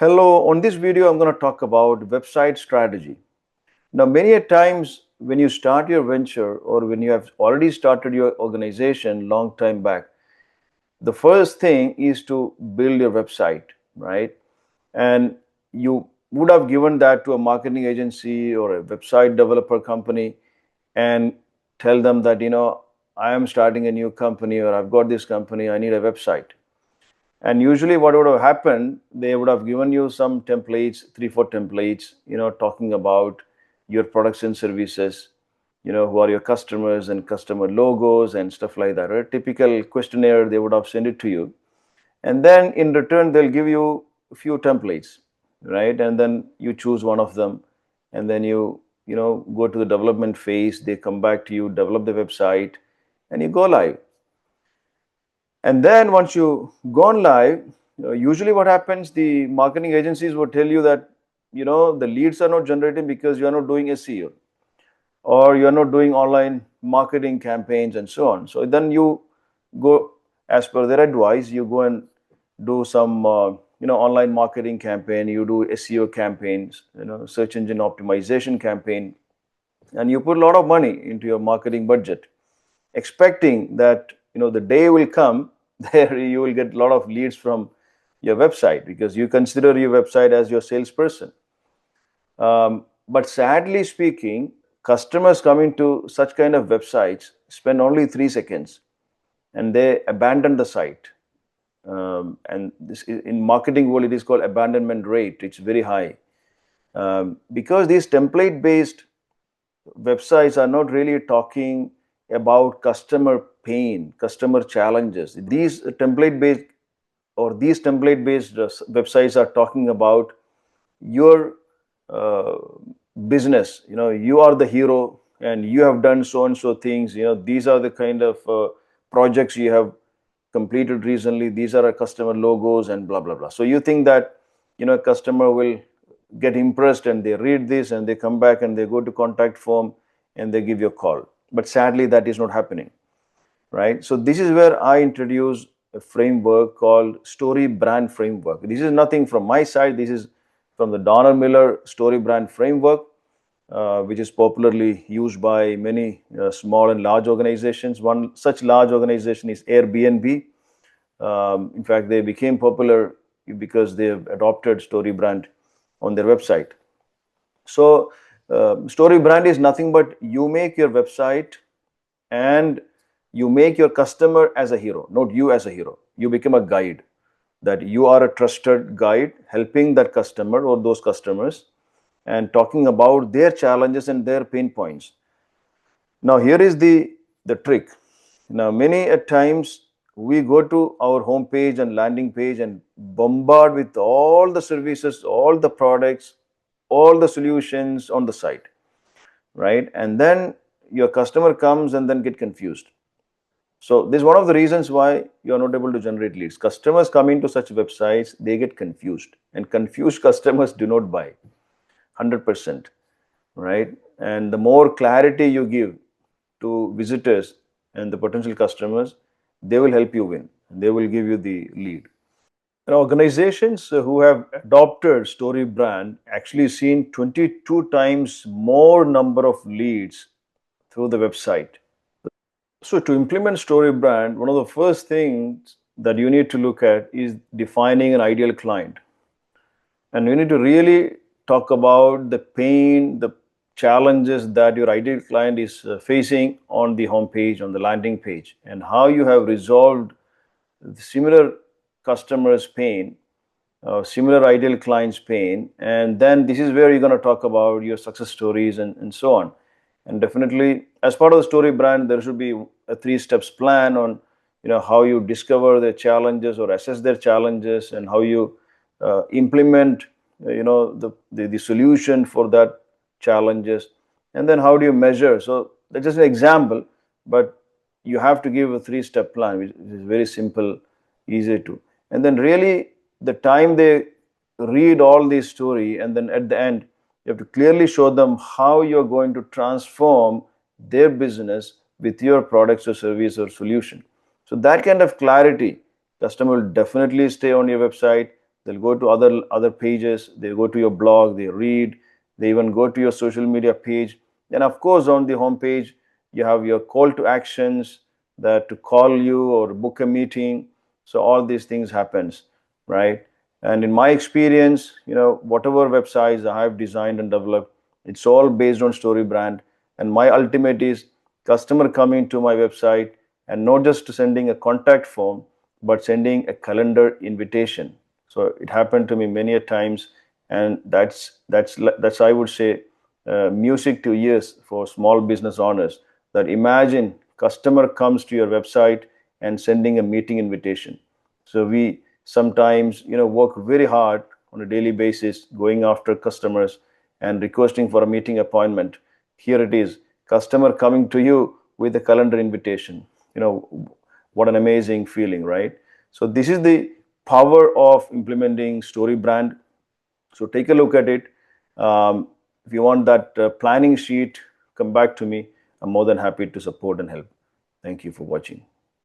Hello, on this video, I'm going to talk about website strategy. Now, many a times when you start your venture or when you have already started your organization long time back, the first thing is to build your website, right? And you would have given that to a marketing agency or a website developer company and tell them that, I am starting a new company or I've got this company, I need a website. And usually what would have happened, they would have given you some templates, 3, 4 templates, talking about your products and services, who are your customers and customer logos and stuff like that. A typical questionnaire, they would have sent it to you. And then in return, they'll give you a few templates, right? And then you choose one of them. And then you go to the development phase. They come back to you, develop the website, and you go live. And then once you gone live, usually what happens, the marketing agencies will tell you that, the leads are not generating because you are not doing SEO or you are not doing online marketing campaigns and so on. So then you go, as per their advice, you go and do some, online marketing campaign, you do SEO campaigns, search engine optimization campaign, and you put a lot of money into your marketing budget, expecting that, the day will come there you will get a lot of leads from your website because you consider your website as your salesperson. But sadly speaking, customers coming to such kind of websites spend only 3 seconds and they abandon the site. And this in marketing world, it is called abandonment rate. It's very high because these template based websites are not really talking about customer pain, customer challenges. These template based websites are talking about your business. You are the hero and you have done so and so things. These are the kind of projects you have completed recently. These are our customer logos and blah blah blah. So you think that a customer will get impressed and they read this and they come back and they go to contact form and they give you a call. But sadly, that is not happening, right? So this is where I introduce a framework called StoryBrand framework. This is nothing from my side. This is from the Donner Miller StoryBrand framework, which is popularly used by many small and large organizations. One such large organization is Airbnb. In fact, they became popular because they have adopted StoryBrand on their website. So StoryBrand is nothing but you make your website and you make your customer as a hero, not you as a hero. You become a guide, that you are a trusted guide helping that customer or those customers and talking about their challenges and their pain points. Now here is the trick. Now many at times we go to our homepage and landing page and bombard with all the services, all the products, all the solutions on the site, right? And then your customer comes and then get confused. So this is one of the reasons why you are not able to generate leads. Customers come into such websites, they get confused, and confused customers do not buy 100%, right? And the more clarity you give to visitors and the potential customers, they will help you win. They will give you the lead. And organizations who have adopted StoryBrand actually seen 22 times more number of leads through the website. So to implement StoryBrand, one of the first things that you need to look at is defining an ideal client. And you need to really talk about the pain, the challenges that your ideal client is facing on the homepage, on the landing page, and how you have resolved similar customers' pain, similar ideal clients' pain. And then this is where you're going to talk about your success stories and so on. And definitely, as part of the StoryBrand, there should be a 3 steps plan on, how you discover their challenges or assess their challenges and how you implement, the solution for that challenges. And then how do you measure? So that's just an example, but you have to give a 3-step plan, which is very simple, easy to. And then really the time they read all this story and then at the end, you have to clearly show them how you're going to transform their business with your products or service or solution. So that kind of clarity, customer will definitely stay on your website. they'll go to other pages, they go to your blog, they read, they even go to your social media page. And of course, on the home page, you have your call to actions, that to call you or book a meeting. So all these things happens, right? And in my experience, whatever websites I have designed and developed, it's all based on StoryBrand. And my ultimate is customer coming to my website and not just sending a contact form, but sending a calendar invitation. So it happened to me many a times, and that's I would say music to ears for small business owners. That imagine customer comes to your website and sending a meeting invitation. So we sometimes work very hard on a daily basis going after customers and requesting for a meeting appointment. Here it is, customer coming to you with a calendar invitation. What an amazing feeling, right? So this is the power of implementing StoryBrand. So take a look at it. If you want that planning sheet, come back to me. I'm more than happy to support and help. Thank you for watching.